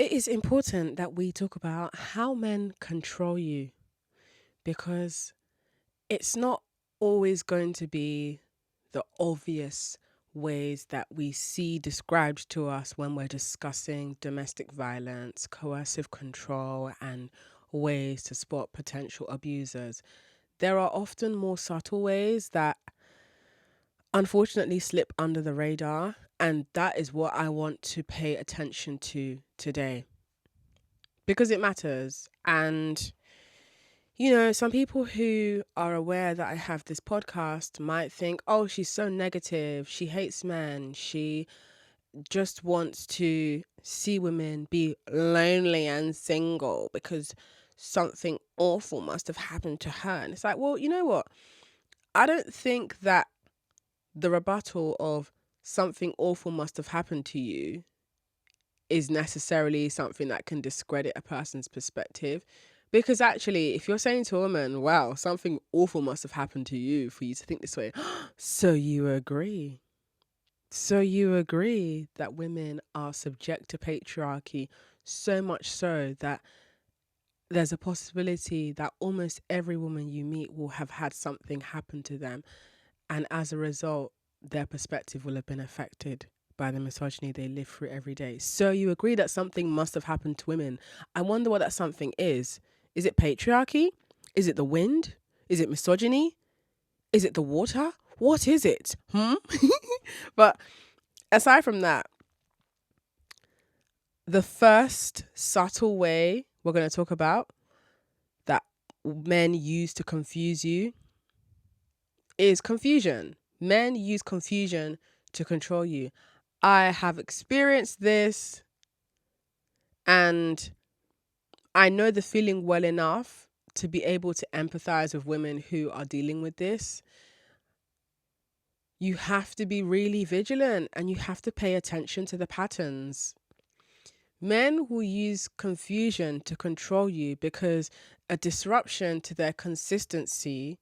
It is important that we talk about how men control you because it's not always going to be the obvious ways that we see described to us when we're discussing domestic violence, coercive control, and ways to spot potential abusers. There are often more subtle ways that unfortunately slip under the radar, and that is what I want to pay attention to today because it matters. And some people who are aware that I have this podcast might think, oh, she's so negative. She hates men. She just wants to see women be lonely and single because something awful must have happened to her. And it's like, well, you know what? I don't think that the rebuttal of something awful must have happened to you is necessarily something that can discredit a person's perspective. Because actually, if you're saying to a woman, wow, something awful must have happened to you for you to think this way, so you agree. So you agree that women are subject to patriarchy, so much so that there's a possibility that almost every woman you meet will have had something happen to them. And as a result, their perspective will have been affected by the misogyny they live through every day. So you agree that something must have happened to women. I wonder what that something is. Is it patriarchy? Is it the wind? Is it misogyny? Is it the water? What is it? But aside from that, the first subtle way we're going to talk about that men use to confuse you is confusion. Men use confusion to control you. I have experienced this and I know the feeling well enough to be able to empathize with women who are dealing with this. You have to be really vigilant and you have to pay attention to the patterns. Men will use confusion to control you because a disruption to their consistency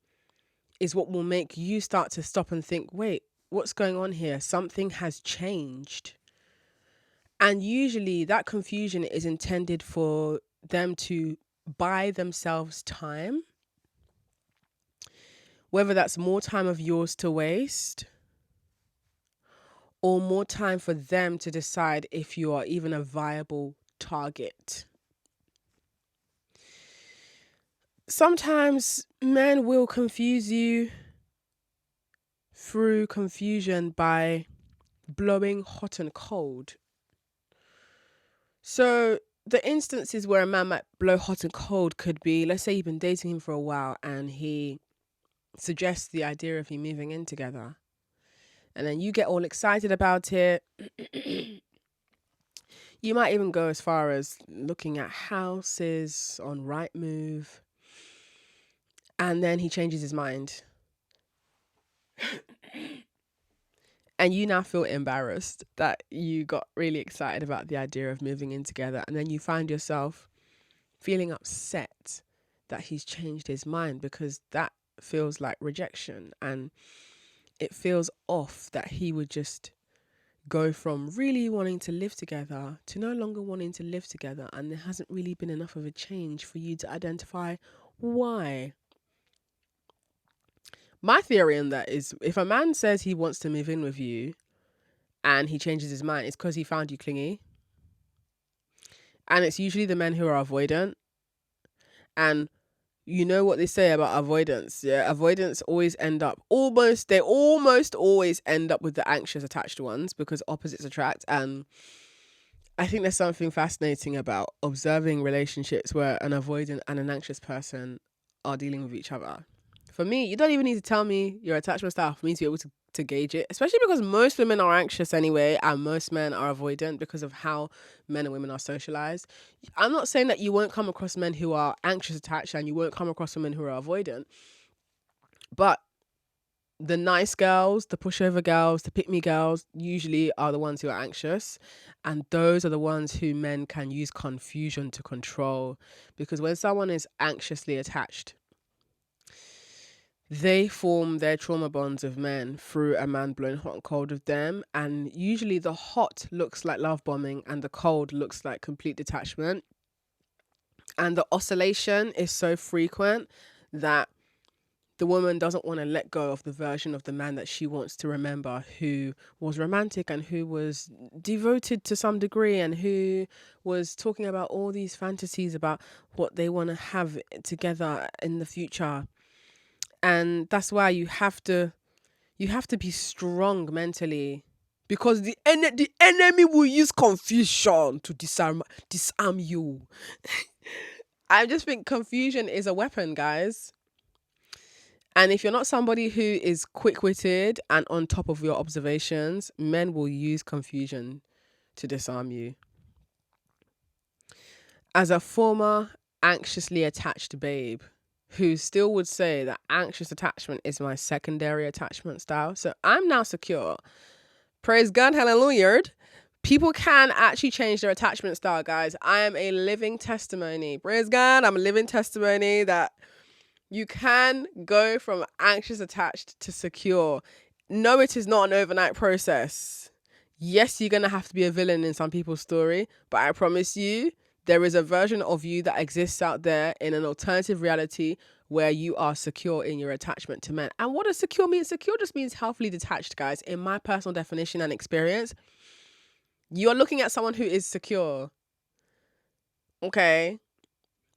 is what will make you start to stop and think, wait, what's going on here? Something has changed. And usually that confusion is intended for them to buy themselves time, whether that's more time of yours to waste or more time for them to decide if you are even a viable target. Sometimes men will confuse you through confusion by blowing hot and cold. So the instances where a man might blow hot and cold could be, let's say you've been dating him for a while and he suggests the idea of you moving in together. And then you get all excited about it. You might even go as far as looking at houses on Rightmove. And then he changes his mind. And you now feel embarrassed that you got really excited about the idea of moving in together. And then you find yourself feeling upset that he's changed his mind because that feels like rejection. And it feels off that he would just go from really wanting to live together to no longer wanting to live together. And there hasn't really been enough of a change for you to identify why. My theory on that is if a man says he wants to move in with you and he changes his mind, it's because he found you clingy. And it's usually the men who are avoidant. And you know what they say about avoidance. Yeah, avoidance always they almost always end up with the anxious attached ones because opposites attract. And I think there's something fascinating about observing relationships where an avoidant and an anxious person are dealing with each other. For me, you don't even need to tell me your attachment style for me to be able to gauge it, especially because most women are anxious anyway and most men are avoidant because of how men and women are socialized. I'm not saying that you won't come across men who are anxious attached and you won't come across women who are avoidant, but the nice girls, the pushover girls, the pick-me girls usually are the ones who are anxious, and those are the ones who men can use confusion to control. Because when someone is anxiously attached, they form their trauma bonds with men through a man blowing hot and cold with them. And usually the hot looks like love bombing and the cold looks like complete detachment. And the oscillation is so frequent that the woman doesn't want to let go of the version of the man that she wants to remember, who was romantic and who was devoted to some degree and who was talking about all these fantasies about what they want to have together in the future. And that's why you have to be strong mentally, because the enemy will use confusion to disarm you. I just think confusion is a weapon, guys. And if you're not somebody who is quick-witted and on top of your observations, men will use confusion to disarm you. As a former anxiously attached babe who still would say that anxious attachment is my secondary attachment style, so I'm now secure. Praise God, hallelujah. People can actually change their attachment style, guys. I am a living testimony. Praise God, I'm a living testimony that you can go from anxious attached to secure. No, it is not an overnight process. Yes, you're going to have to be a villain in some people's story, but I promise you, there is a version of you that exists out there in an alternative reality where you are secure in your attachment to men. And what does secure mean? Secure just means healthily detached, guys. In my personal definition and experience, you're looking at someone who is secure. Okay?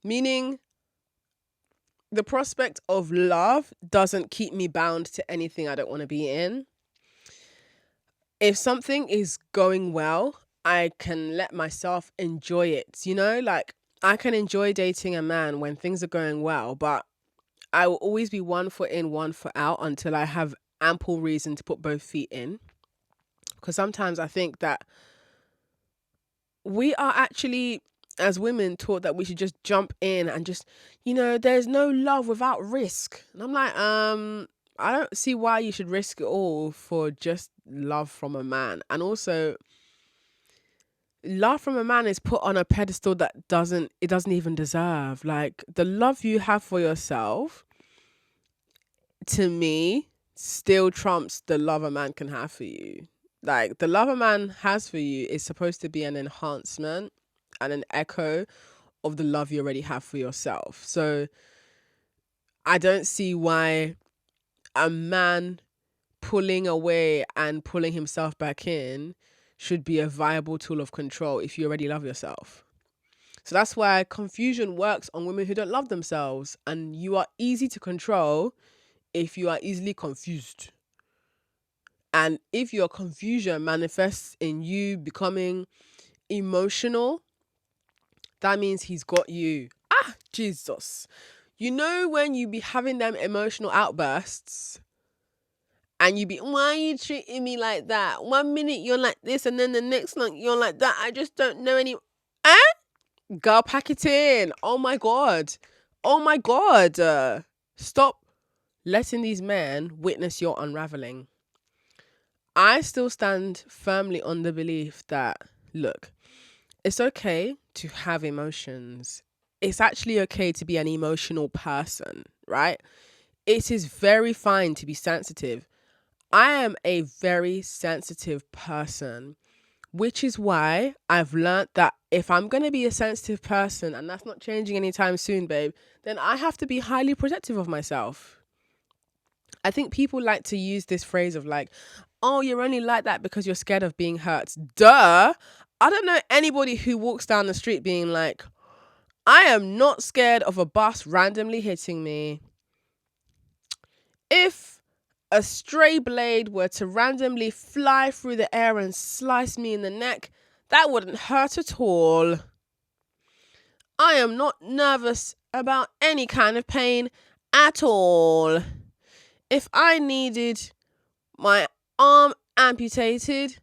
Meaning, the prospect of love doesn't keep me bound to anything I don't want to be in. If something is going well, I can let myself enjoy it. You know, like I can enjoy dating a man when things are going well, but I will always be 1 foot in, 1 foot out until I have ample reason to put both feet in. Because sometimes I think that we are actually, as women, taught that we should just jump in and just, there's no love without risk. And I'm like, I don't see why you should risk it all for just love from a man. And also, love from a man is put on a pedestal that it doesn't even deserve. Like, the love you have for yourself, to me, still trumps the love a man can have for you. Like, the love a man has for you is supposed to be an enhancement and an echo of the love you already have for yourself. So I don't see why a man pulling away and pulling himself back in should be a viable tool of control if you already love yourself. So that's why confusion works on women who don't love themselves, and you are easy to control if you are easily confused. And if your confusion manifests in you becoming emotional, that means he's got you. Jesus. You know when you be having them emotional outbursts and you be, why are you treating me like that? 1 minute you're like this and then the next one you're like that. I just don't know any. Girl, pack it in. Oh my God. Stop letting these men witness your unraveling. I still stand firmly on the belief that, look, it's okay to have emotions. It's actually okay to be an emotional person, right? It is very fine to be sensitive. I am a very sensitive person, which is why I've learned that if I'm going to be a sensitive person, and that's not changing anytime soon, babe, then I have to be highly protective of myself. I think people like to use this phrase of like, oh, you're only like that because you're scared of being hurt. Duh. I don't know anybody who walks down the street being like, I am not scared of a bus randomly hitting me. If a stray blade were to randomly fly through the air and slice me in the neck, that wouldn't hurt at all. I am not nervous about any kind of pain at all. If I needed my arm amputated,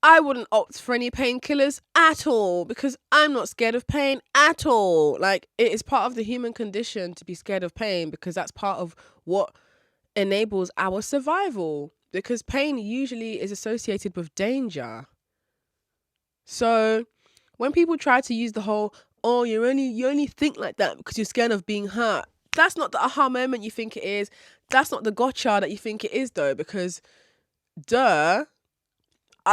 I wouldn't opt for any painkillers at all because I'm not scared of pain at all. Like, it is part of the human condition to be scared of pain because that's part of what enables our survival, because pain usually is associated with danger. So when people try to use the whole, oh, you only think like that because you're scared of being hurt, That's not the aha moment you think it is. That's not the gotcha that you think it is, though, because I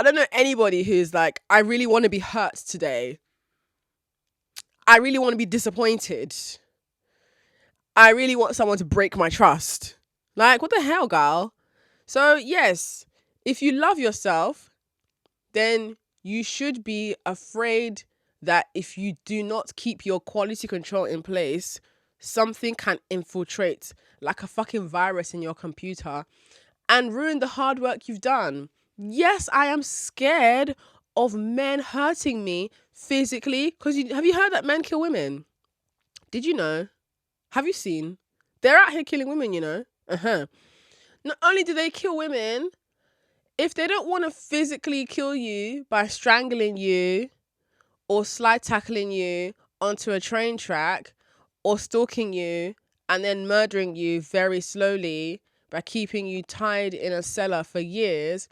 don't know anybody who's like, I really want to be hurt today. I really want to be disappointed. I really want someone to break my trust. Like, what the hell, girl? So, yes, if you love yourself, then you should be afraid that if you do not keep your quality control in place, something can infiltrate like a fucking virus in your computer and ruin the hard work you've done. Yes, I am scared of men hurting me physically because have you heard that men kill women? Did you know? Have you seen? They're out here killing women, you know? Not only do they kill women, if they don't want to physically kill you by strangling you or slide tackling you onto a train track or stalking you and then murdering you very slowly by keeping you tied in a cellar for years,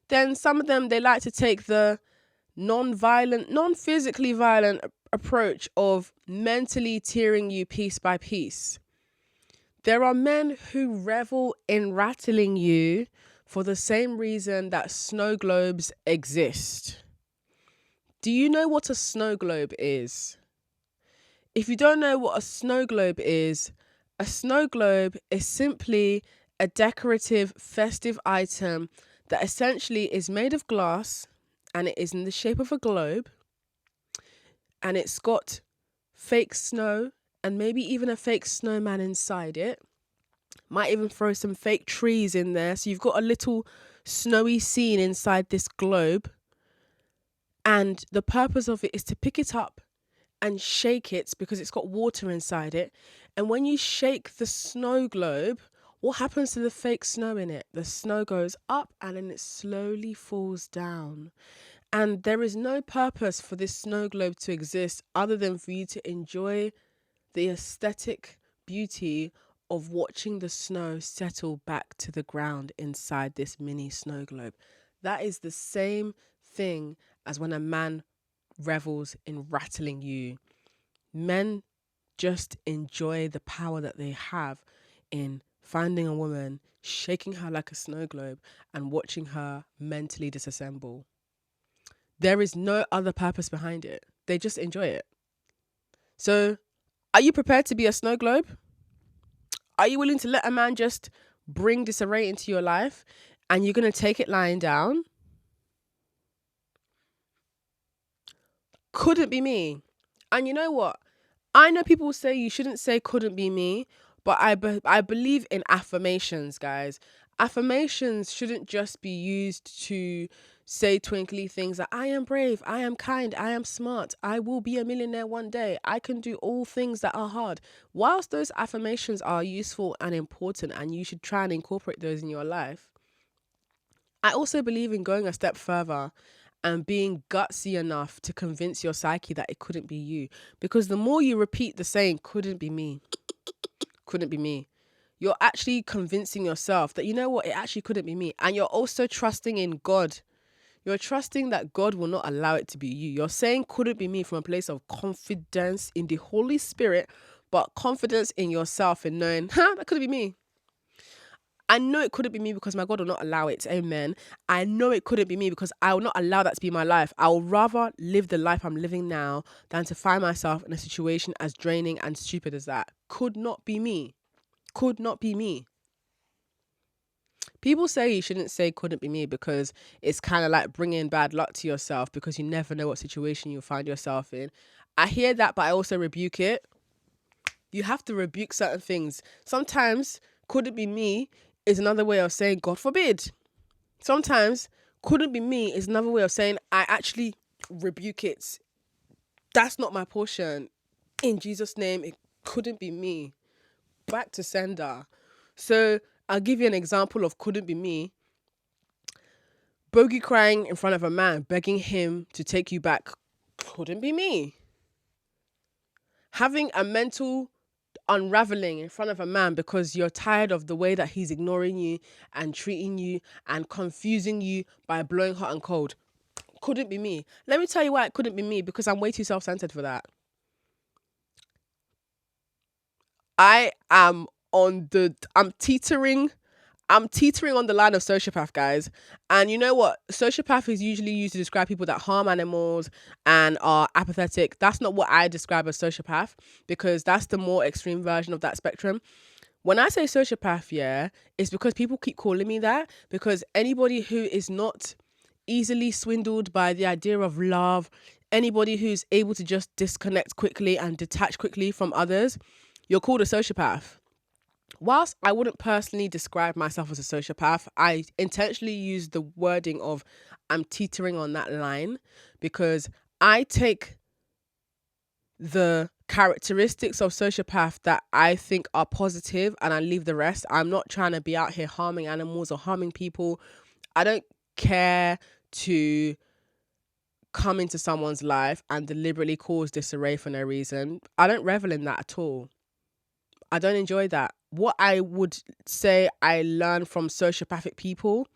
then some of them, they like to take the non-violent, non-physically violent approach of mentally tearing you piece by piece. There are men who revel in rattling you for the same reason that snow globes exist. Do you know what a snow globe is? If you don't know what a snow globe is simply a decorative, festive item that essentially is made of glass and it is in the shape of a globe and it's got fake snow and maybe even a fake snowman inside it. Might even throw some fake trees in there. So you've got a little snowy scene inside this globe. And the purpose of it is to pick it up and shake it because it's got water inside it. And when you shake the snow globe, what happens to the fake snow in it? The snow goes up and then it slowly falls down. And there is no purpose for this snow globe to exist other than for you to enjoy the aesthetic beauty of watching the snow settle back to the ground inside this mini snow globe. That is the same thing as when a man revels in rattling you. Men just enjoy the power that they have in finding a woman, shaking her like a snow globe, and watching her mentally disassemble. There is no other purpose behind it. They just enjoy it. So, are you prepared to be a snow globe? Are you willing to let a man just bring disarray into your life and you're going to take it lying down? Couldn't be me. And you know what? I know people say you shouldn't say couldn't be me, but I believe in affirmations, guys. Affirmations shouldn't just be used to say twinkly things like, I am brave, I am kind, I am smart, I will be a millionaire one day, I can do all things that are hard. Whilst those affirmations are useful and important and you should try and incorporate those in your life, I also believe in going a step further and being gutsy enough to convince your psyche that it couldn't be you. Because the more you repeat the saying, couldn't be me, couldn't be me, you're actually convincing yourself that, you know what, it actually couldn't be me. And you're also trusting in God. You're trusting that God will not allow it to be you. You're saying couldn't be me from a place of confidence in the Holy Spirit, but confidence in yourself and knowing, that couldn't be me. I know it couldn't be me because my God will not allow it. Amen. I know it couldn't be me because I will not allow that to be my life. I will rather live the life I'm living now than to find myself in a situation as draining and stupid as that. Could not be me. Could not be me. People say you shouldn't say couldn't be me because it's kind of like bringing bad luck to yourself because you never know what situation you'll find yourself in. I hear that, but I also rebuke it. You have to rebuke certain things. Sometimes couldn't be me is another way of saying God forbid. Sometimes couldn't be me is another way of saying I actually rebuke it. That's not my portion. In Jesus' name, it couldn't be me. Back to sender. So I'll give you an example of couldn't be me. Bogey crying in front of a man, begging him to take you back. Couldn't be me. Having a mental unraveling in front of a man because you're tired of the way that he's ignoring you and treating you and confusing you by blowing hot and cold. Couldn't be me. Let me tell you why it couldn't be me, because I'm way too self-centered for that. I'm teetering on the line of sociopath, guys. And you know what? Sociopath is usually used to describe people that harm animals and are apathetic. That's not what I describe as sociopath, because that's the more extreme version of that spectrum. When I say sociopath, yeah, it's because people keep calling me that, because anybody who is not easily swindled by the idea of love, anybody who's able to just disconnect quickly and detach quickly from others, you're called a sociopath. Whilst I wouldn't personally describe myself as a sociopath, I intentionally use the wording of I'm teetering on that line, because I take the characteristics of sociopath that I think are positive and I leave the rest. I'm not trying to be out here harming animals or harming people. I don't care to come into someone's life and deliberately cause disarray for no reason. I don't revel in that at all. I don't enjoy that. What I would say I learn from sociopathic people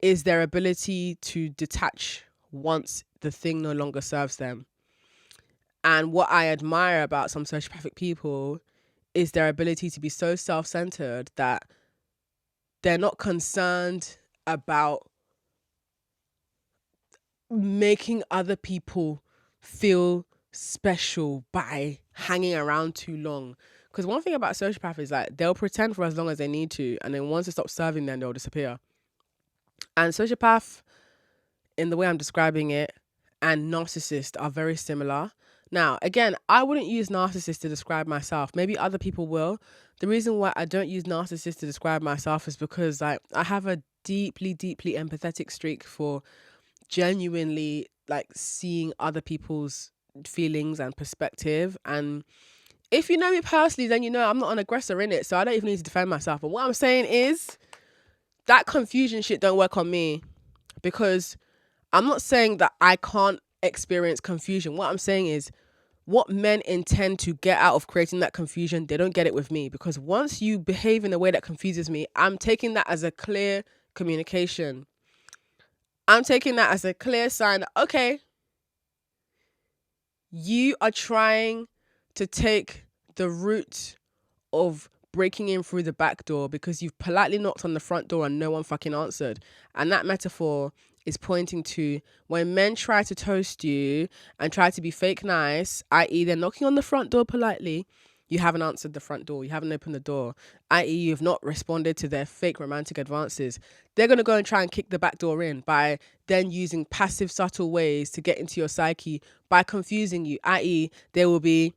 is their ability to detach once the thing no longer serves them. And what I admire about some sociopathic people is their ability to be so self-centered that they're not concerned about making other people feel special by hanging around too long. Because one thing about sociopath is that they'll pretend for as long as they need to, and then once it stops serving them, they'll disappear. And sociopath, in the way I'm describing it, and narcissist are very similar. Now, again, I wouldn't use narcissist to describe myself. Maybe other people will. The reason why I don't use narcissist to describe myself is because I have a deeply, deeply empathetic streak for genuinely seeing other people's feelings and perspective. And if you know me personally, then you know I'm not an aggressor in it, so I don't even need to defend myself. But what I'm saying is that confusion shit don't work on me, because I'm not saying that I can't experience confusion. What I'm saying is what men intend to get out of creating that confusion, they don't get it with me, because once you behave in a way that confuses me, I'm taking that as a clear communication. I'm taking that as a clear sign that, okay, you are trying to take the route of breaking in through the back door because you've politely knocked on the front door and no one fucking answered. And that metaphor is pointing to when men try to toast you and try to be fake nice, i.e. they're knocking on the front door politely, you haven't answered the front door, you haven't opened the door, i.e. you've not responded to their fake romantic advances. They're going to go and try and kick the back door in by then using passive, subtle ways to get into your psyche by confusing you, i.e. they will be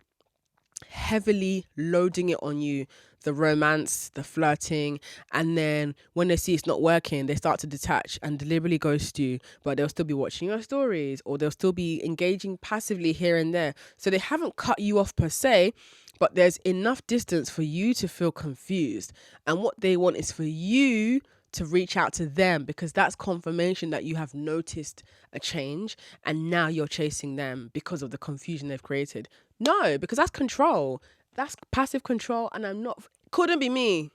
heavily loading it on you, the romance, the flirting, and then when they see it's not working, they start to detach and deliberately ghost you, but they'll still be watching your stories or they'll still be engaging passively here and there. So they haven't cut you off per se, but there's enough distance for you to feel confused. And what they want is for you to reach out to them, because that's confirmation that you have noticed a change and now you're chasing them because of the confusion they've created. No, because that's control. That's passive control, and couldn't be me,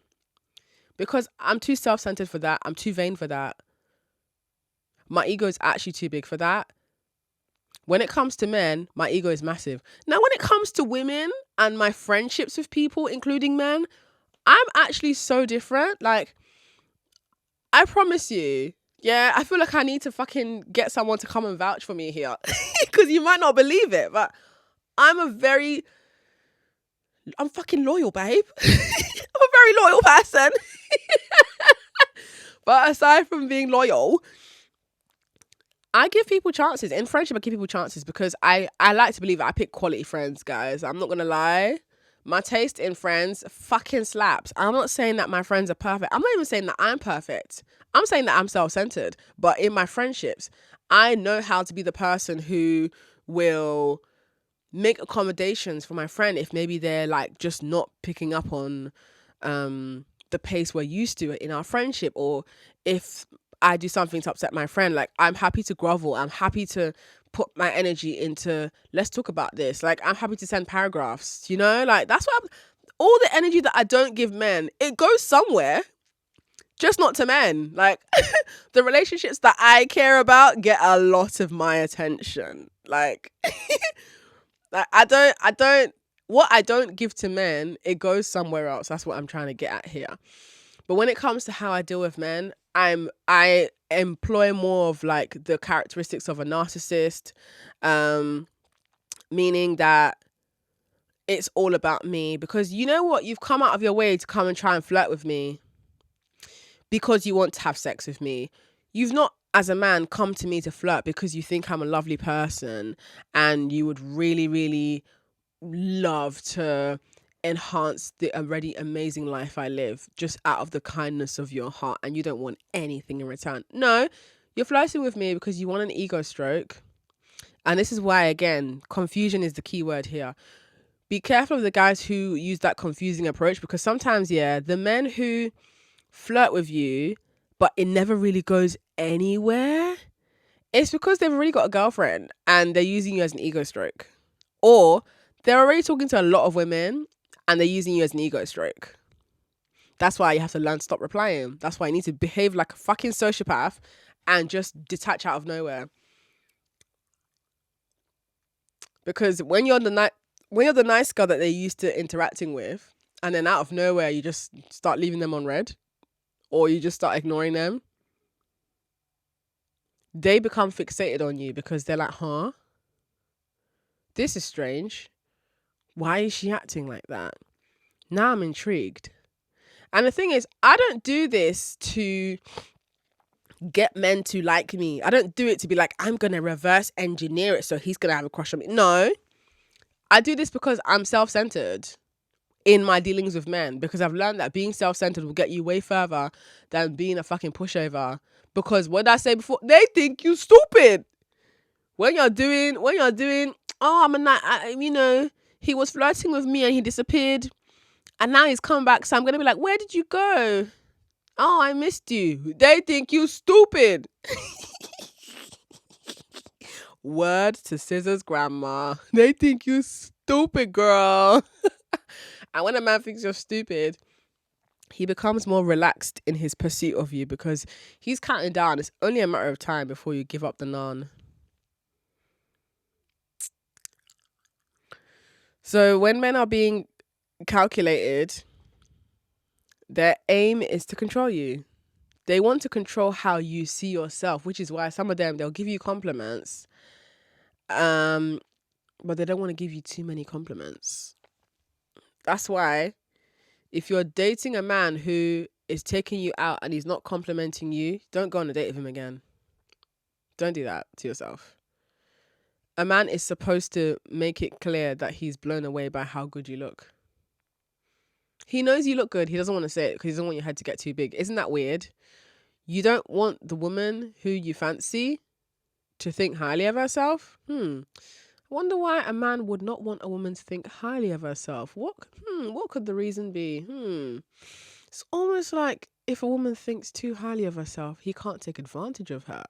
because I'm too self-centered for that. I'm too vain for that. My ego is actually too big for that. When it comes to men, my ego is massive. Now, when it comes to women and my friendships with people, including men, I'm actually so different. Like, I promise you, yeah, I feel like I need to fucking get someone to come and vouch for me here, because you might not believe it, but I'm fucking loyal, babe. I'm a very loyal person. But aside from being loyal, I give people chances. In friendship, I give people chances because I like to believe that I pick quality friends, guys. I'm not going to lie. My taste in friends fucking slaps. I'm not saying that my friends are perfect. I'm not even saying that I'm perfect. I'm saying that I'm self-centered. But in my friendships, I know how to be the person who will make accommodations for my friend if maybe they're just not picking up on the pace we're used to in our friendship, or if I do something to upset my friend, I'm happy to grovel. I'm happy to put my energy into, let's talk about this. I'm happy to send paragraphs, that's what all the energy that I don't give men, it goes somewhere, just not to men. The relationships that I care about get a lot of my attention. I don't what I don't give to men, it goes somewhere else. That's what I'm trying to get at here. But when it comes to how I deal with men, I employ more of like the characteristics of a narcissist, um, meaning that it's all about me, because you know what, you've come out of your way to come and try and flirt with me because you want to have sex with me. You've not, as a man, come to me to flirt because you think I'm a lovely person and you would really, really love to enhance the already amazing life I live just out of the kindness of your heart, and you don't want anything in return. No, you're flirting with me because you want an ego stroke. And this is why, again, confusion is the key word here. Be careful of the guys who use that confusing approach, because sometimes, yeah, the men who flirt with you, but it never really goes anywhere, it's because they've already got a girlfriend and they're using you as an ego stroke. Or they're already talking to a lot of women and they're using you as an ego stroke. That's why you have to learn to stop replying. That's why you need to behave like a fucking sociopath and just detach out of nowhere. Because when you're the nice girl that they're used to interacting with, and then out of nowhere you just start leaving them on red, or you just start ignoring them, they become fixated on you because they're like, huh? This is strange. Why is she acting like that? Now I'm intrigued. And the thing is, I don't do this to get men to like me. I don't do it to be like, I'm going to reverse engineer it so he's going to have a crush on me. No, I do this because I'm self-centered in my dealings with men, because I've learned that being self-centered will get you way further than being a fucking pushover. Because what did I say before? They think you stupid. When you're doing, oh, he was flirting with me and he disappeared. And now he's come back. So I'm going to be like, where did you go? Oh, I missed you. They think you stupid. Word to Scissor's grandma. They think you stupid, girl. And when a man thinks you're stupid, he becomes more relaxed in his pursuit of you, because he's counting down. It's only a matter of time before you give up the naan. So when men are being calculated, their aim is to control you. They want to control how you see yourself, which is why some of them, they'll give you compliments, but they don't want to give you too many compliments. That's why if you're dating a man who is taking you out and he's not complimenting you, don't go on a date with him again. Don't do that to yourself. A man is supposed to make it clear that he's blown away by how good you look. He knows you look good. He doesn't want to say it because he doesn't want your head to get too big. Isn't that weird? You don't want the woman who you fancy to think highly of herself? I wonder why a man would not want a woman to think highly of herself. What could the reason be? It's almost like if a woman thinks too highly of herself, he can't take advantage of her.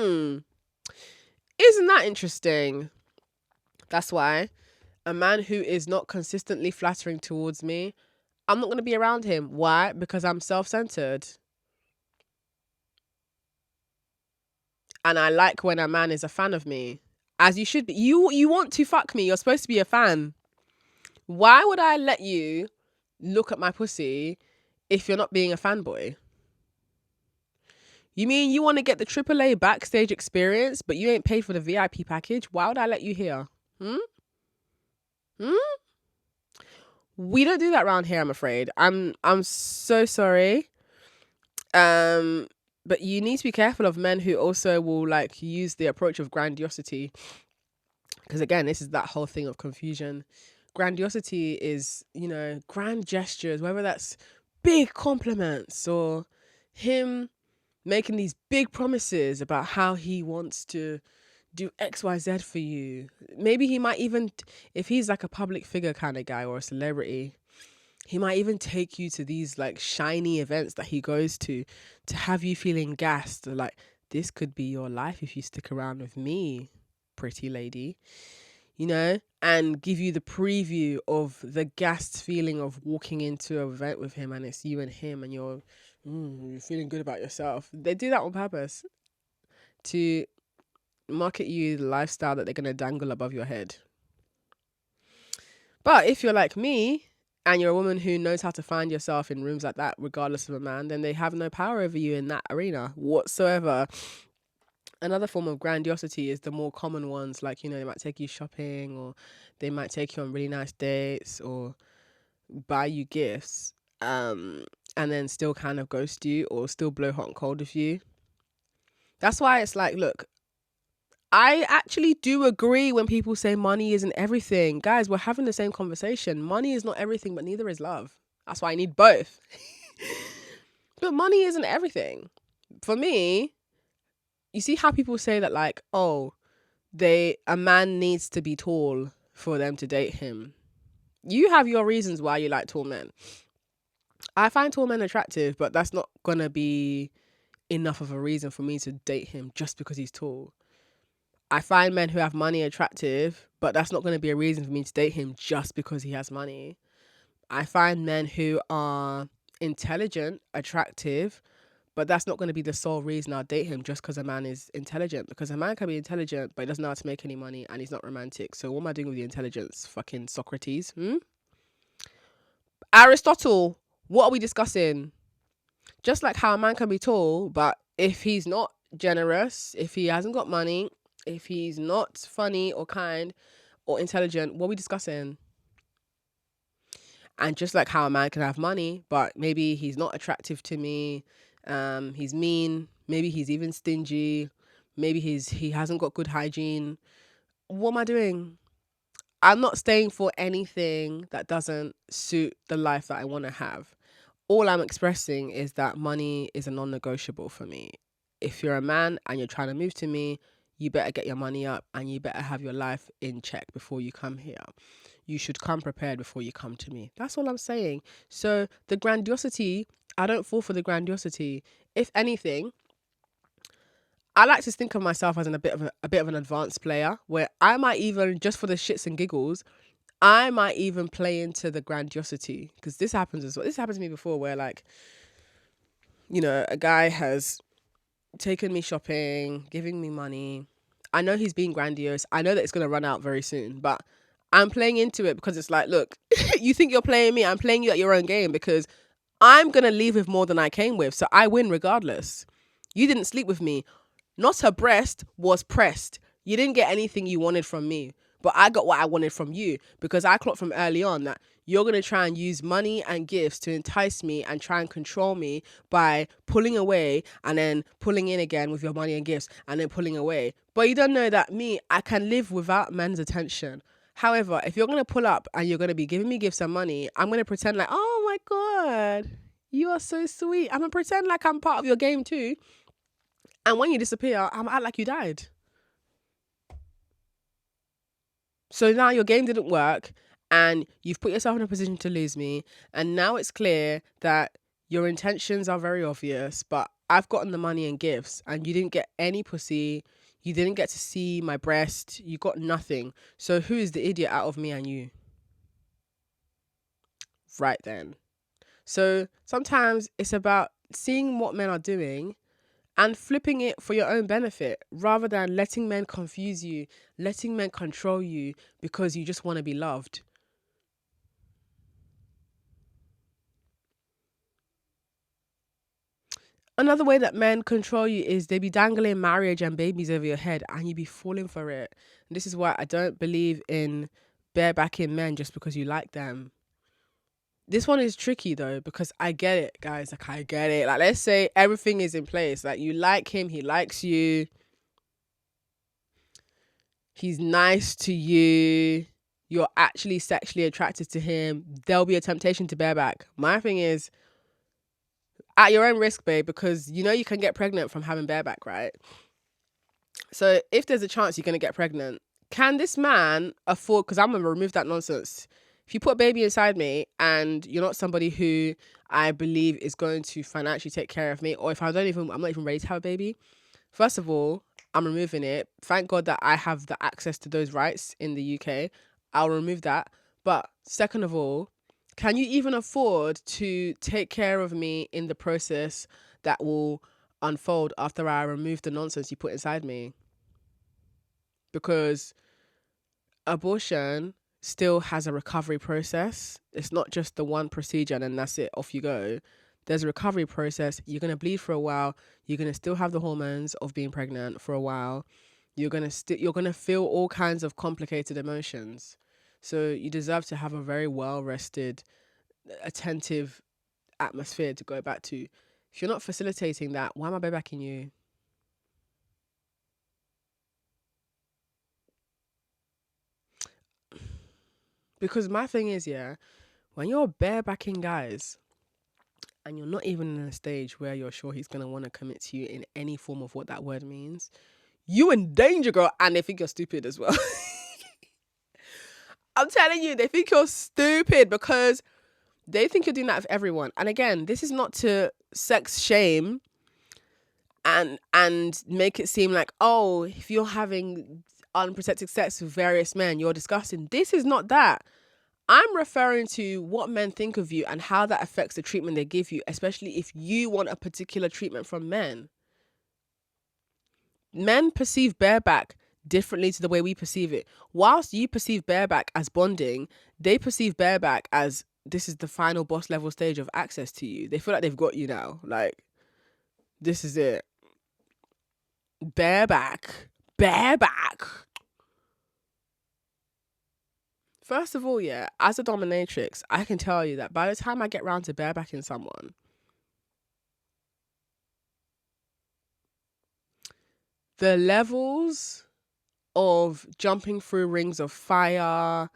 Isn't that interesting? That's why a man who is not consistently flattering towards me, I'm not going to be around him. Why? Because I'm self-centered. And I like when a man is a fan of me. As you should be. You want to fuck me. You're supposed to be a fan. Why would I let you look at my pussy if you're not being a fanboy? You mean you want to get the AAA backstage experience, but you ain't paid for the VIP package? Why would I let you here? We don't do that around here, I'm afraid. I'm so sorry. But you need to be careful of men who also will like use the approach of grandiosity. Because again, this is that whole thing of confusion. Grandiosity is, grand gestures, whether that's big compliments or him making these big promises about how he wants to do XYZ for you. Maybe he might even, if he's like a public figure kind of guy or a celebrity, he might even take you to these like shiny events that he goes to have you feeling gassed. Like, this could be your life if you stick around with me, pretty lady. And give you the preview of the gassed feeling of walking into an event with him and it's you and him and you're feeling good about yourself. They do that on purpose to market you the lifestyle that they're going to dangle above your head. But if you're like me and you're a woman who knows how to find yourself in rooms like that, regardless of a man, then they have no power over you in that arena whatsoever. Another form of grandiosity is the more common ones, like, they might take you shopping, or they might take you on really nice dates, or buy you gifts, and then still kind of ghost you or still blow hot and cold with you. That's why it's like, look, I actually do agree when people say money isn't everything. Guys, we're having the same conversation. Money is not everything, but neither is love. That's why I need both. But money isn't everything. For me, you see how people say that, like, oh, a man needs to be tall for them to date him. You have your reasons why you like tall men. I find tall men attractive, but that's not gonna be enough of a reason for me to date him just because he's tall. I find men who have money attractive, but that's not going to be a reason for me to date him just because he has money. I find men who are intelligent attractive, but that's not going to be the sole reason I'll date him just because a man is intelligent. Because a man can be intelligent, but he doesn't know how to make any money and he's not romantic. So what am I doing with the intelligence? Fucking Socrates. Aristotle, what are we discussing? Just like how a man can be tall, but if he's not generous, if he hasn't got money, if he's not funny or kind or intelligent, what are we discussing? And just like how a man can have money, but maybe he's not attractive to me, he's mean, maybe he's even stingy, maybe he hasn't got good hygiene. What am I doing? I'm not staying for anything that doesn't suit the life that I want to have. All I'm expressing is that money is a non-negotiable for me. If you're a man and you're trying to move to me, you better get your money up and you better have your life in check before you come here. You should come prepared before you come to me. That's all I'm saying. So the grandiosity, I don't fall for the grandiosity. If anything, I like to think of myself as a bit of an advanced player, where I might even, just for the shits and giggles, I might even play into the grandiosity, because this happens as well. This happened to me before, where, like, a guy has taken me shopping, giving me money. I know he's being grandiose. I know that it's going to run out very soon, but I'm playing into it because it's like, look, you think you're playing me? I'm playing you at your own game, because I'm going to leave with more than I came with. So I win regardless. You didn't sleep with me. Not her breast was pressed. You didn't get anything you wanted from me, but I got what I wanted from you, because I clocked from early on that you're going to try and use money and gifts to entice me and try and control me by pulling away and then pulling in again with your money and gifts and then pulling away. But you don't know that I can live without men's attention. However, if you're going to pull up and you're going to be giving me gifts and money, I'm going to pretend like, oh my God, you are so sweet. I'm going to pretend like I'm part of your game too. And when you disappear, I'm act like you died. So now your game didn't work and you've put yourself in a position to lose me. And now it's clear that your intentions are very obvious, but I've gotten the money and gifts and you didn't get any pussy. You didn't get to see my breast. You got nothing. So who is the idiot out of me and you? Right then. So sometimes it's about seeing what men are doing and flipping it for your own benefit, rather than letting men confuse you, letting men control you because you just want to be loved. Another way that men control you is they be dangling marriage and babies over your head and you be falling for it. And this is why I don't believe in barebacking men just because you like them. This one is tricky though, because I get it, guys. Like, I get it. Like, let's say everything is in place. Like, you like him, he likes you. He's nice to you. You're actually sexually attracted to him. There'll be a temptation to bareback. My thing is, at your own risk, babe, because you can get pregnant from having bareback, right? So if there's a chance you're going to get pregnant, can this man afford, because I'm going to remove that nonsense. If you put a baby inside me and you're not somebody who I believe is going to financially take care of me, or if I'm not even ready to have a baby, first of all, I'm removing it. Thank God that I have the access to those rights in the UK. I'll remove that. But second of all, can you even afford to take care of me in the process that will unfold after I remove the nonsense you put inside me? because abortion still has a recovery process. It's not just the one procedure and then that's it, off you go. There's a recovery process. You're going to bleed for a while. You're going to still have the hormones of being pregnant for a while. You're going to feel all kinds of complicated emotions. So you deserve to have a very well rested, attentive atmosphere to go back to. If you're not facilitating that, why am I barebacking you? Because my thing is, yeah, when you're barebacking guys and you're not even in a stage where you're sure he's going to want to commit to you in any form of what that word means, you in danger, girl. And they think you're stupid as well. I'm telling you, they think you're stupid because they think you're doing that with everyone. And again, this is not to sex shame and make it seem like, oh, if you're having unprotected sex with various men, you're disgusting. This is not that. I'm referring to what men think of you and how that affects the treatment they give you, especially if you want a particular treatment from men. Men perceive bareback differently to the way we perceive it. Whilst you perceive bareback as bonding, they perceive bareback as this is the final boss level stage of access to you. They feel like they've got you now. Like, this is it. Bareback. First of all, yeah, as a dominatrix, I can tell you that by the time I get round to barebacking someone, the levels of jumping through rings of fire,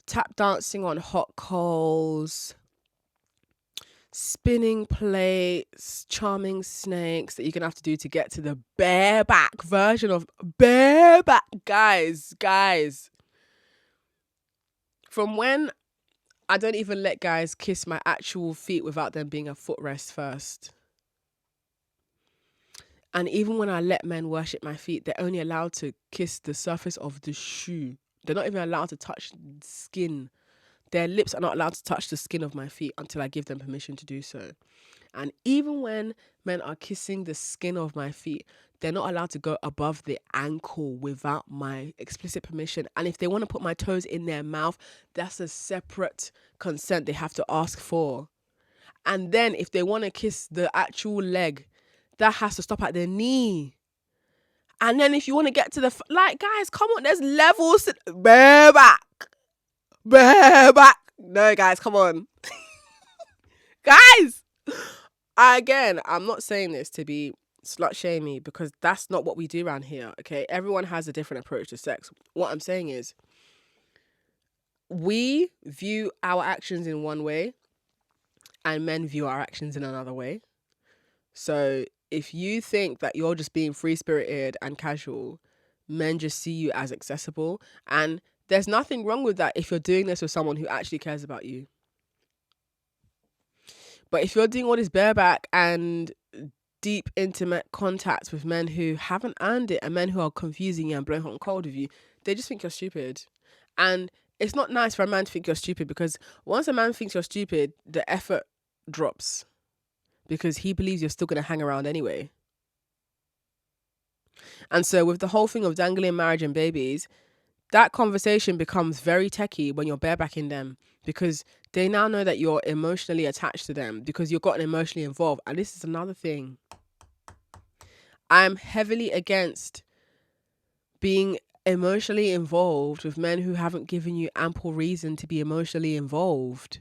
tap dancing on hot coals, spinning plates, charming snakes that you're going to have to do to get to the bareback version of bareback. Guys. From when I don't even let guys kiss my actual feet without them being a footrest first. And even when I let men worship my feet, they're only allowed to kiss the surface of the shoe. They're not even allowed to touch skin. Their lips are not allowed to touch the skin of my feet until I give them permission to do so. And even when men are kissing the skin of my feet, they're not allowed to go above the ankle without my explicit permission. And if they want to put my toes in their mouth, that's a separate consent they have to ask for. And then if they want to kiss the actual leg, that has to stop at their knee. And then if you want to get to the... guys, come on, there's levels. Bareback. No, guys, come on. Guys! Again, I'm not saying this to be slut shamey because that's not what we do around here, okay? Everyone has a different approach to sex. What I'm saying is we view our actions in one way and men view our actions in another way. So if you think that you're just being free-spirited and casual, men just see you as accessible. And there's nothing wrong with that if you're doing this with someone who actually cares about you. But if you're doing all this bareback and deep, intimate contacts with men who haven't earned it and men who are confusing you and blowing hot and cold with you, they just think you're stupid. And it's not nice for a man to think you're stupid because once a man thinks you're stupid, the effort drops because he believes you're still going to hang around anyway. And so with the whole thing of dangling marriage and babies, that conversation becomes very techie when you're barebacking them because they now know that you're emotionally attached to them because you've gotten emotionally involved. And this is another thing. I'm heavily against being emotionally involved with men who haven't given you ample reason to be emotionally involved.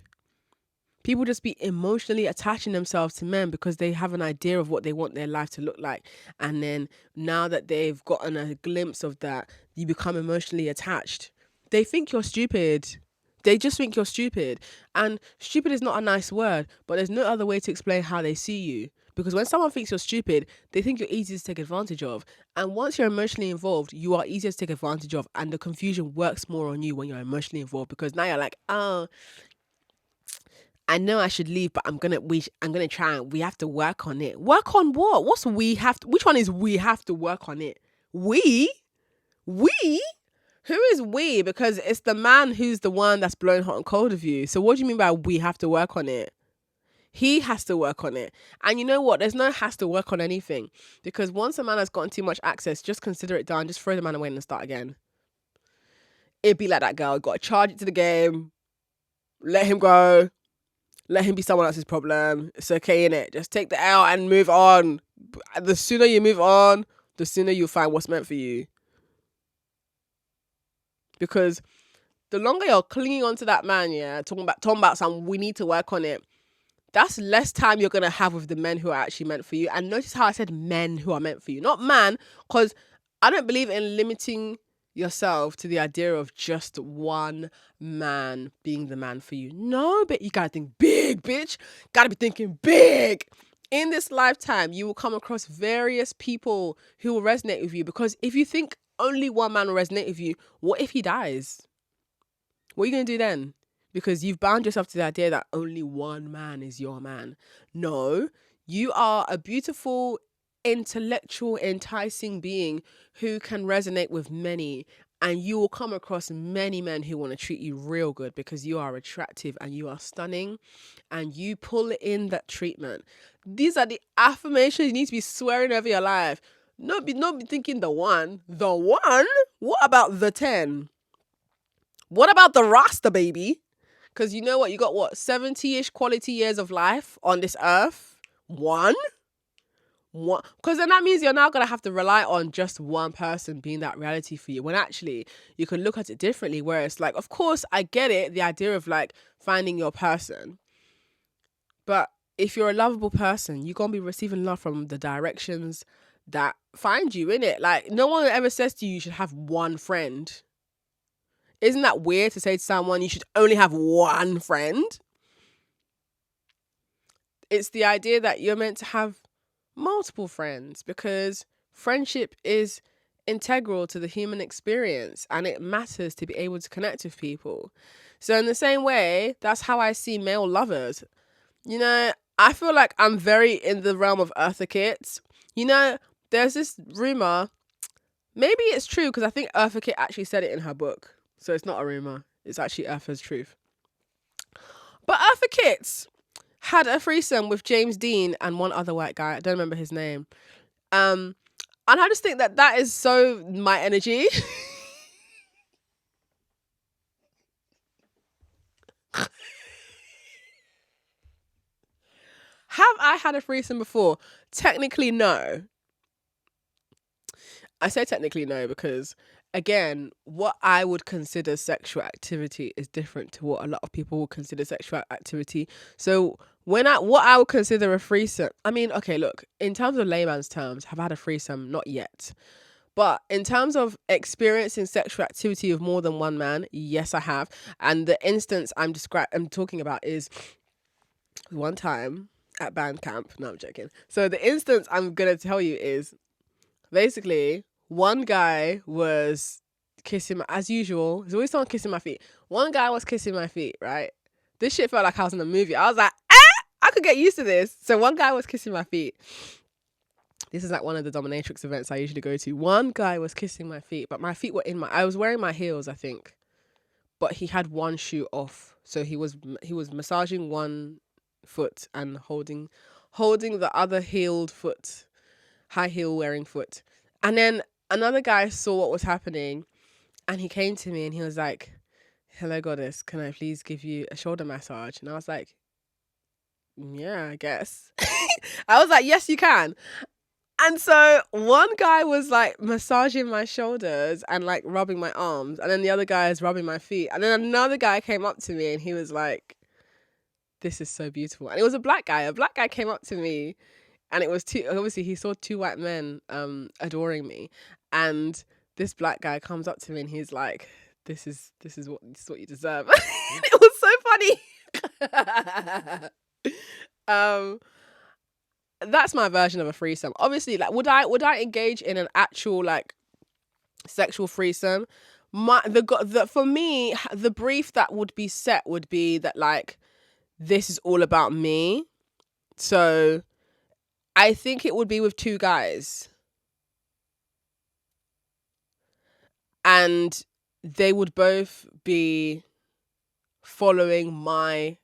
People just be emotionally attaching themselves to men because they have an idea of what they want their life to look like. And then now that they've gotten a glimpse of that, you become emotionally attached. They think you're stupid. They just think you're stupid. And stupid is not a nice word, but there's no other way to explain how they see you. Because when someone thinks you're stupid, they think you're easy to take advantage of. And once you're emotionally involved, you are easier to take advantage of. And the confusion works more on you when you're emotionally involved because now you're like, oh, I know I should leave, but I'm gonna try and we have to work on it. Work on what? What's we have to, which one is we have to work on it? We? Who is we? Because it's the man who's the one that's blowing hot and cold of you. So what do you mean by we have to work on it? He has to work on it. And you know what? There's no has to work on anything. Because once a man has gotten too much access, just consider it done. Just throw the man away and start again. It'd be like that girl. Got to charge it to the game. Let him go. Let him be someone else's problem. It's okay, innit? Just take the L and move on. The sooner you move on, the sooner you'll find what's meant for you. Because the longer you're clinging on to that man, talking about some, we need to work on it. That's less time you're going to have with the men who are actually meant for you. And notice how I said men who are meant for you, not man, because I don't believe in limiting yourself to the idea of just one man being the man for you. No, but you got to think big, bitch. Got to be thinking big. In this lifetime, you will come across various people who will resonate with you, because if you think only one man will resonate with you, what if he dies? What are you going to do then? Because you've bound yourself to the idea that only one man is your man. No, you are a beautiful, intellectual, enticing being who can resonate with many. And you will come across many men who want to treat you real good because you are attractive and you are stunning and you pull in that treatment. These are the affirmations you need to be swearing over your life. Not be thinking the one. The one? What about the 10? What about the Rasta, baby? Because you know what? You got what? 70-ish quality years of life on this earth? One? Because then that means you're now going to have to rely on just one person being that reality for you. When actually, you can look at it differently, where it's like, of course, I get it. The idea of like finding your person. But if you're a lovable person, you're going to be receiving love from the directions that find you, innit? Like, no one ever says to you, you should have one friend. Isn't that weird to say to someone you should only have one friend? It's the idea that you're meant to have multiple friends, because friendship is integral to the human experience and it matters to be able to connect with people. So in the same way, that's how I see male lovers. You know, I feel like I'm very in the realm of Eartha Kitt. You know, there's this rumor, maybe it's true because I think Eartha Kitt actually said it in her book. So it's not a rumor. It's actually Eartha's truth. But Eartha Kitt had a threesome with James Dean and one other white guy. I don't remember his name. And I just think that is so my energy. Have I had a threesome before? Technically, no. I say technically no because, again, what I would consider sexual activity is different to what a lot of people would consider sexual activity. So what I would consider a threesome, I mean, okay, look, in terms of layman's terms, have I had a threesome? Not yet. But in terms of experiencing sexual activity with more than one man, yes, I have. And the instance I'm talking about is one time at band camp. No, I'm joking. So the instance I'm gonna tell you is basically one guy was kissing as usual. There's always someone kissing my feet. One guy was kissing my feet, right? This shit felt like I was in a movie. I was like, I could get used to this. So one guy was kissing my feet. This is like one of the dominatrix events I usually go to. One guy was kissing my feet, but my feet were I was wearing my heels, I think. But he had one shoe off. So he was massaging one foot and holding the other heeled foot, high heel wearing foot. And then another guy saw what was happening and he came to me and he was like, "Hello, goddess, can I please give you a shoulder massage?" And I was like, "Yeah, I guess." I was like, "Yes, you can." And so one guy was like massaging my shoulders and like rubbing my arms. And then the other guy is rubbing my feet. And then another guy came up to me and he was like, "This is so beautiful." And it was a black guy. A black guy came up to me and it was obviously he saw two white men adoring me. And this black guy comes up to me and he's like, this is what you deserve. It was so funny. That's my version of a threesome. Obviously, like, would I engage in an actual like sexual threesome? For me, the brief that would be set would be that like this is all about me. So I think it would be with two guys, and they would both be following my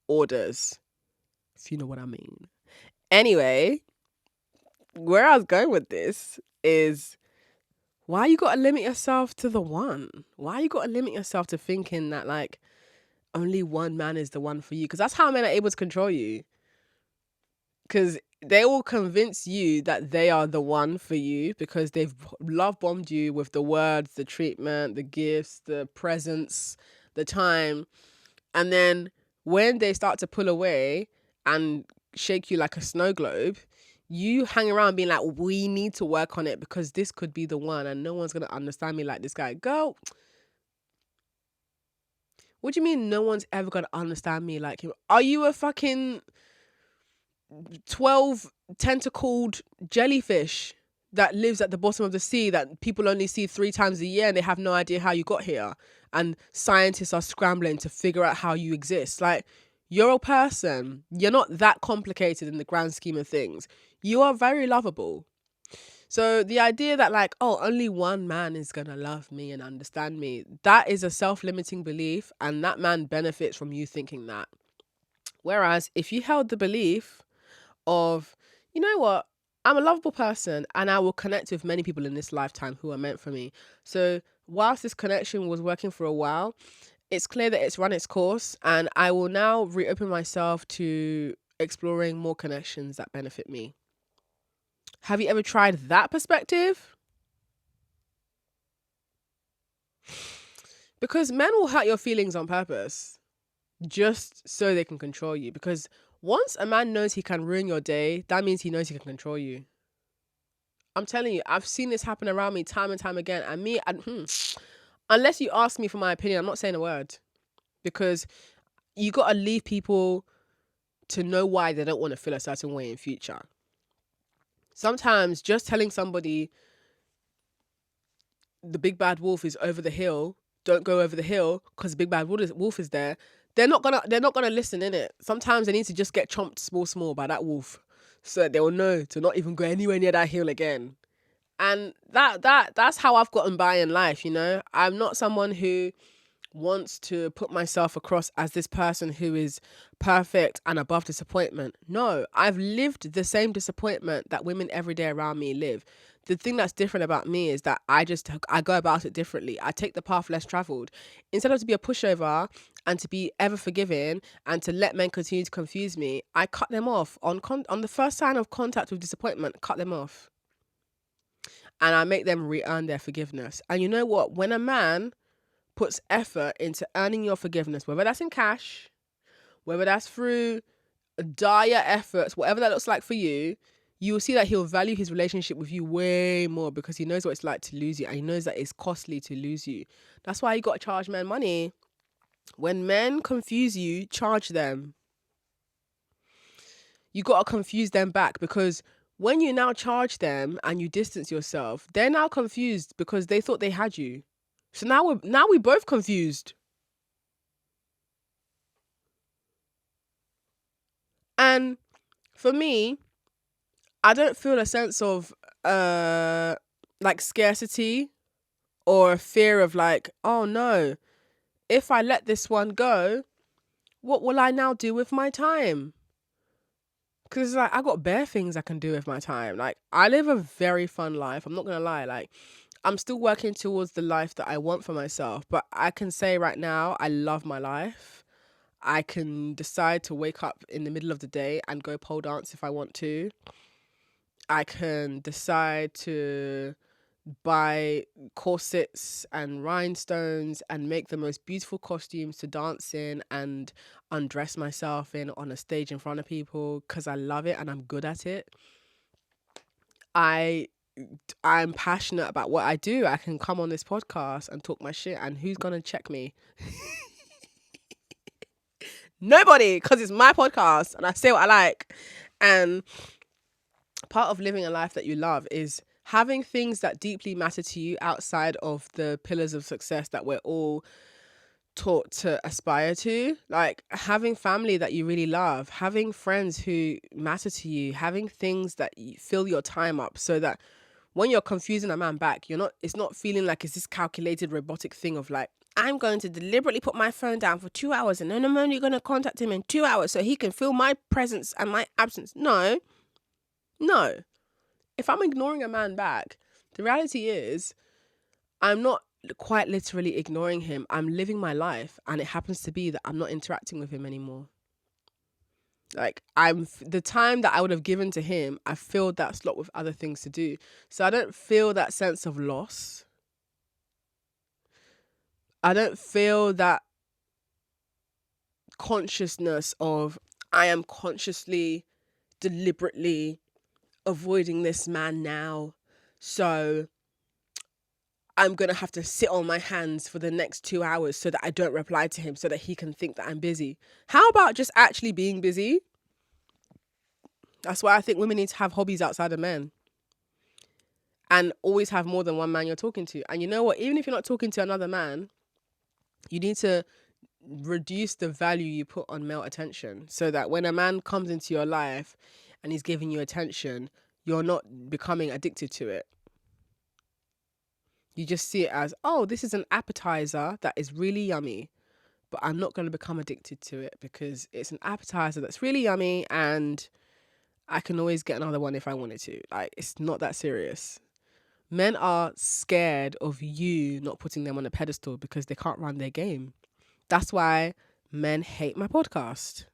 orders. if you know what I mean. Anyway, where I was going with this is, why you gotta limit yourself to the one? Why you gotta limit yourself to thinking that like only one man is the one for you? Because that's how men are able to control you. Because they will convince you that they are the one for you because they've love bombed you with the words, the treatment, the gifts, the presents, the time. And then when they start to pull away and shake you like a snow globe, you hang around being like, we need to work on it because this could be the one and no one's going to understand me like this guy. Girl, what do you mean no one's ever going to understand me like him? Are you a fucking 12 tentacled jellyfish that lives at the bottom of the sea that people only see 3 times a year and they have no idea how you got here? And scientists are scrambling to figure out how you exist. Like, you're a person. You're not that complicated in the grand scheme of things. You are very lovable. So the idea that like, oh, only one man is going to love me and understand me, that is a self-limiting belief, and that man benefits from you thinking that. Whereas if you held the belief of, you know what, I'm a lovable person and I will connect with many people in this lifetime who are meant for me. So whilst this connection was working for a while, it's clear that it's run its course and I will now reopen myself to exploring more connections that benefit me. Have you ever tried that perspective? Because men will hurt your feelings on purpose just so they can control you. Because once a man knows he can ruin your day, that means he knows he can control you. I'm telling you, I've seen this happen around me time and time again. And me, unless you ask me for my opinion, I'm not saying a word. Because you got to leave people to know why they don't want to feel a certain way in future. Sometimes just telling somebody the big bad wolf is over the hill, don't go over the hill because the big bad wolf is there. They're not gonna listen, innit? Sometimes they need to just get chomped small by that wolf so that they will know to not even go anywhere near that hill again. And that's how I've gotten by in life, you know? I'm not someone who wants to put myself across as this person who is perfect and above disappointment. No, I've lived the same disappointment that women every day around me live. The thing that's different about me is that I go about it differently. I take the path less traveled. Instead of to be a pushover and to be ever forgiving and to let men continue to confuse me, I cut them off on the first sign of contact with disappointment. Cut them off, and I make them re-earn their forgiveness. And you know what? When a man puts effort into earning your forgiveness, whether that's in cash, whether that's through dire efforts, whatever that looks like for you, you will see that he'll value his relationship with you way more because he knows what it's like to lose you and he knows that it's costly to lose you. That's why you got to charge men money. When men confuse you, charge them. You got to confuse them back because when you now charge them and you distance yourself, they're now confused because they thought they had you. So now we're both confused. And for me, I don't feel a sense of like scarcity or a fear of like, oh no, if I let this one go, what will I now do with my time? Because like I got bare things I can do with my time. Like I live a very fun life. I'm not gonna lie. Like I'm still working towards the life that I want for myself. But I can say right now, I love my life. I can decide to wake up in the middle of the day and go pole dance if I want to. I can decide to buy corsets and rhinestones and make the most beautiful costumes to dance in and undress myself in on a stage in front of people because I love it and I'm good at it. I'm passionate about what I do. I can come on this podcast and talk my shit and who's gonna check me? Nobody, because it's my podcast and I say what I like. And part of living a life that you love is having things that deeply matter to you outside of the pillars of success that we're all taught to aspire to. Like having family that you really love, having friends who matter to you, having things that fill your time up so that when you're confusing a man back, it's not feeling like it's this calculated robotic thing of like, I'm going to deliberately put my phone down for 2 hours and then I'm only going to contact him in 2 hours so he can feel my presence and my absence. No. If I'm ignoring a man back, the reality is I'm not quite literally ignoring him. I'm living my life, and it happens to be that I'm not interacting with him anymore. Like, the time that I would have given to him, I filled that slot with other things to do. So I don't feel that sense of loss. I don't feel that consciousness of I am consciously, deliberately avoiding this man now. So I'm going to have to sit on my hands for the next 2 hours so that I don't reply to him so that he can think that I'm busy. How about just actually being busy? That's why I think women need to have hobbies outside of men. And always have more than one man you're talking to. And you know what? Even if you're not talking to another man, you need to reduce the value you put on male attention so that when a man comes into your life and he's giving you attention, you're not becoming addicted to it. You just see it as, oh, this is an appetizer that is really yummy, but I'm not going to become addicted to it because it's an appetizer that's really yummy and I can always get another one if I wanted to. Like, it's not that serious. Men are scared of you not putting them on a pedestal because they can't run their game. That's why men hate my podcast.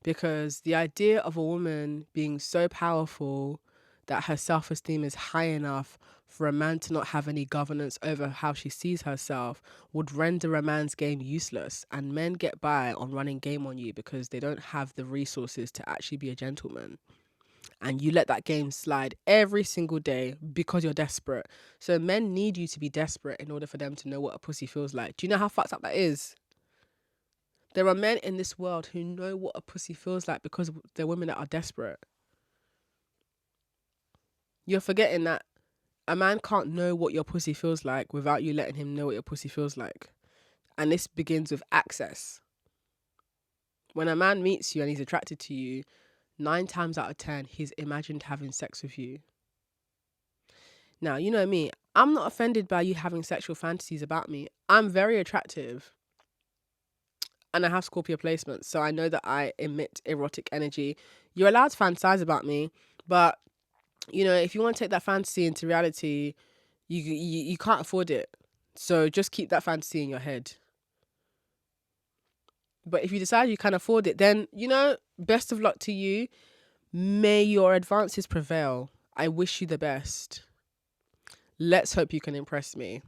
Because the idea of a woman being so powerful that her self-esteem is high enough for a man to not have any governance over how she sees herself would render a man's game useless. And men get by on running game on you because they don't have the resources to actually be a gentleman. And you let that game slide every single day because you're desperate. So men need you to be desperate in order for them to know what a pussy feels like. Do you know how fucked up that is? There are men in this world who know what a pussy feels like because they're women that are desperate. You're forgetting that a man can't know what your pussy feels like without you letting him know what your pussy feels like. And this begins with access. When a man meets you and he's attracted to you, 9 times out of 10, he's imagined having sex with you. Now, you know me, I'm not offended by you having sexual fantasies about me. I'm very attractive. And I have Scorpio placements, so I know that I emit erotic energy. You're allowed to fantasize about me, but, you know, if you want to take that fantasy into reality, you can't afford it. So just keep that fantasy in your head. But if you decide you can afford it, then, you know, best of luck to you. May your advances prevail. I wish you the best. Let's hope you can impress me,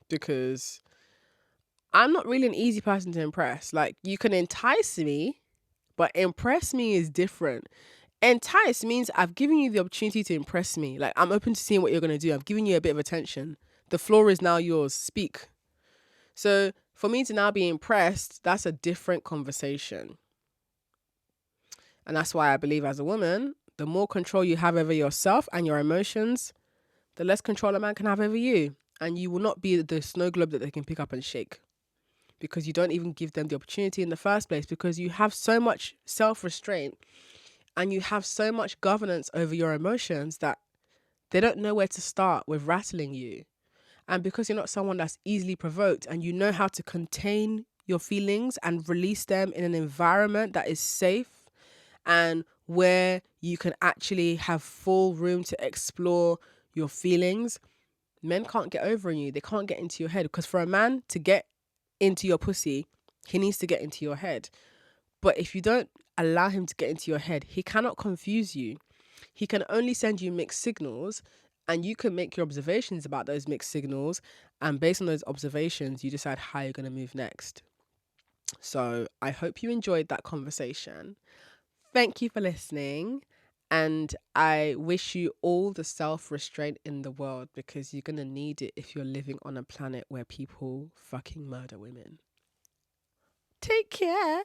because I'm not really an easy person to impress. Like, you can entice me, but impress me is different. Entice means I've given you the opportunity to impress me. Like, I'm open to seeing what you're going to do. I've given you a bit of attention. The floor is now yours. Speak. So for me to now be impressed, that's a different conversation. And that's why I believe as a woman, the more control you have over yourself and your emotions, the less control a man can have over you. And you will not be the snow globe that they can pick up and shake, because you don't even give them the opportunity in the first place, because you have so much self-restraint and you have so much governance over your emotions that they don't know where to start with rattling you. And because you're not someone that's easily provoked and you know how to contain your feelings and release them in an environment that is safe and where you can actually have full room to explore your feelings, men can't get over on you. They can't get into your head, because for a man to get into your pussy, he needs to get into your head. But if you don't allow him to get into your head, he cannot confuse you. He can only send you mixed signals, and you can make your observations about those mixed signals, and based on those observations, you decide how you're going to move next. So I hope you enjoyed that conversation. Thank you for listening, and I wish you all the self-restraint in the world, because you're going to need it if you're living on a planet where people fucking murder women. Take care.